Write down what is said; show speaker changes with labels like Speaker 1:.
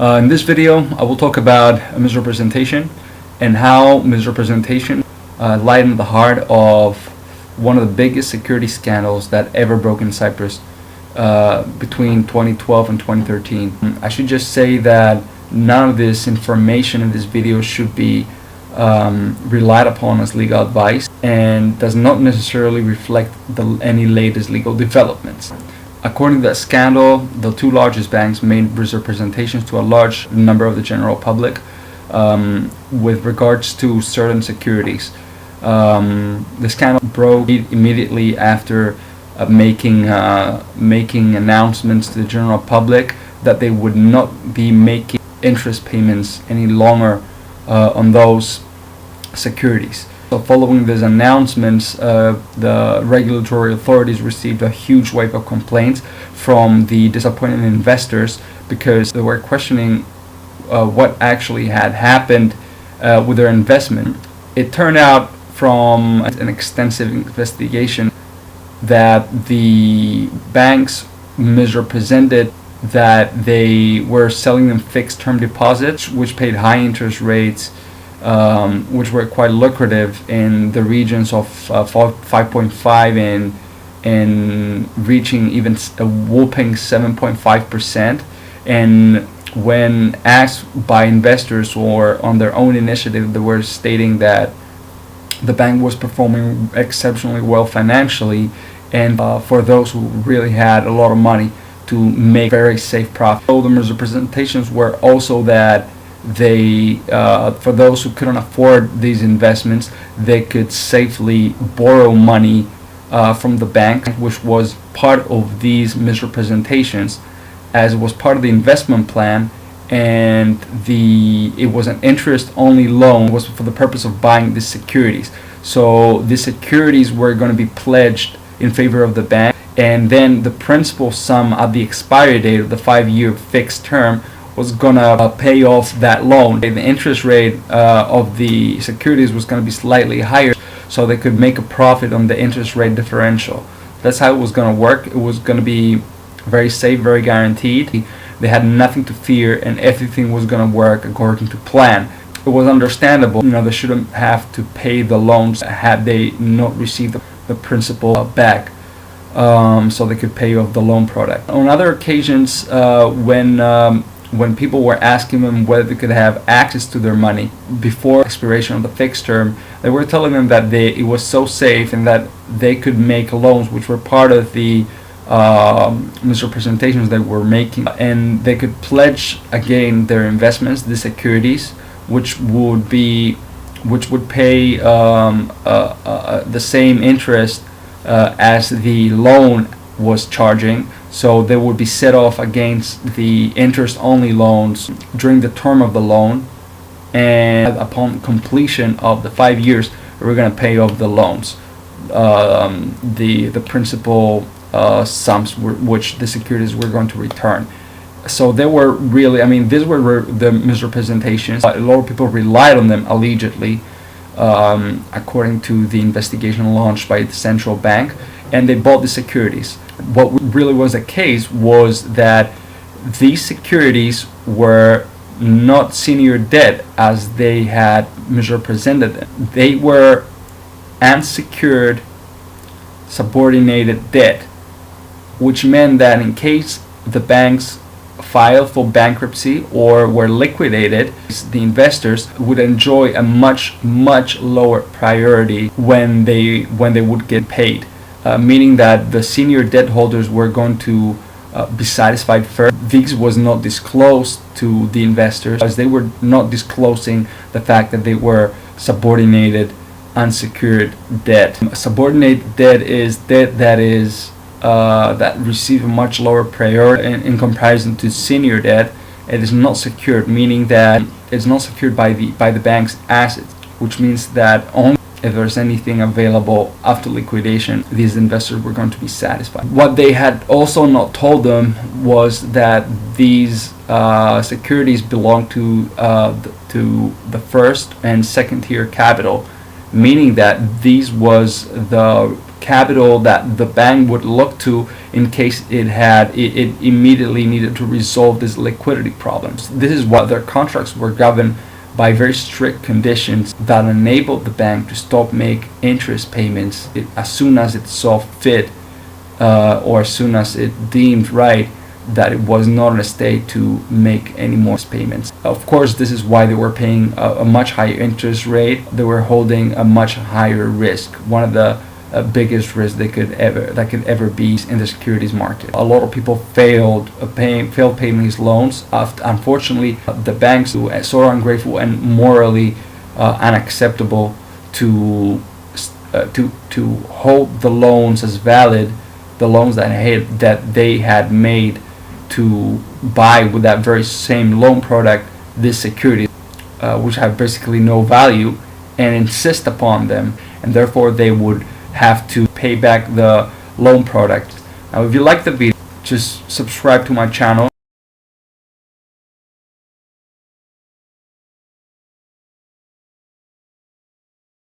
Speaker 1: In this video, I will talk about misrepresentation and how misrepresentation lied in the heart of one of the biggest security scandals that ever broke in Cyprus between 2012 and 2013. I should just say that none of this information in this video should be relied upon as legal advice and does not necessarily reflect any latest legal developments. According to that scandal, the two largest banks made misrepresentations to a large number of the general public with regards to certain securities. The scandal broke immediately after making announcements to the general public that they would not be making interest payments any longer on those securities. So following these announcements, the regulatory authorities received a huge wave of complaints from the disappointed investors because they were questioning what actually had happened with their investment. It turned out from an extensive investigation that the banks misrepresented that they were selling them fixed term deposits which paid high interest rates, which were quite lucrative in the regions of 5.5 and reaching even a whopping 7.5%. And when asked by investors or on their own initiative, they were stating that the bank was performing exceptionally well financially, and for those who really had a lot of money to make very safe profit. So the misrepresentations were also that they, for those who couldn't afford these investments, they could safely borrow money from the bank, which was part of these misrepresentations, as it was part of the investment plan, and it was an interest-only loan. It was for the purpose of buying the securities. So the securities were going to be pledged in favor of the bank, and then the principal sum at the expiry date of the 5-year fixed term was gonna pay off that loan. The interest rate of the securities was gonna be slightly higher, so they could make a profit on the interest rate differential. That's how it was gonna work. It was gonna be very safe, very guaranteed. They had nothing to fear, and everything was gonna work according to plan. It was understandable, they shouldn't have to pay the loans had they not received the principal back, so they could pay off the loan product. On other occasions, when people were asking them whether they could have access to their money before expiration of the fixed term, they were telling them that it was so safe and that they could make loans, which were part of the misrepresentations they were making, and they could pledge again their investments, the securities, which would pay the same interest as the loan was charging. So they would be set off against the interest-only loans during the term of the loan, and upon completion of the 5 years, we're going to pay off the loans, the principal sums which the securities were going to return. So they were really, these were the misrepresentations. A lot of people relied on them allegedly, according to the investigation launched by the central bank, and they bought the securities. What really was the case was that these securities were not senior debt as they had misrepresented them. They were unsecured subordinated debt, which meant that in case the banks filed for bankruptcy or were liquidated, the investors would enjoy a much lower priority when they would get paid. Meaning that the senior debt holders were going to be satisfied first. This was not disclosed to the investors, as they were not disclosing the fact that they were subordinated unsecured debt. Subordinated debt is debt that receives a much lower priority in comparison to senior debt. It is not secured, meaning that it's not secured by the bank's assets, which means that only if there's anything available after liquidation, these investors were going to be satisfied. What they had also not told them was that these securities belong to the first and second tier capital, meaning that these was the capital that the bank would look to in case it immediately needed to resolve these liquidity problems. This is why their contracts were governed by very strict conditions that enabled the bank to stop make interest payments as soon as it saw fit, or as soon as it deemed right that it was not in a state to make any more payments. Of course, this is why they were paying a much higher interest rate. They were holding a much higher risk, one of the biggest risks that could ever be in the securities market. A lot of people failed paying these loans. Unfortunately, the banks were so ungrateful and morally unacceptable to hold the loans as valid, the loans that they had made to buy with that very same loan product this security, which have basically no value, and insist upon them, and therefore they would have to pay back the loan product. Now, if you like the video, just subscribe to my channel.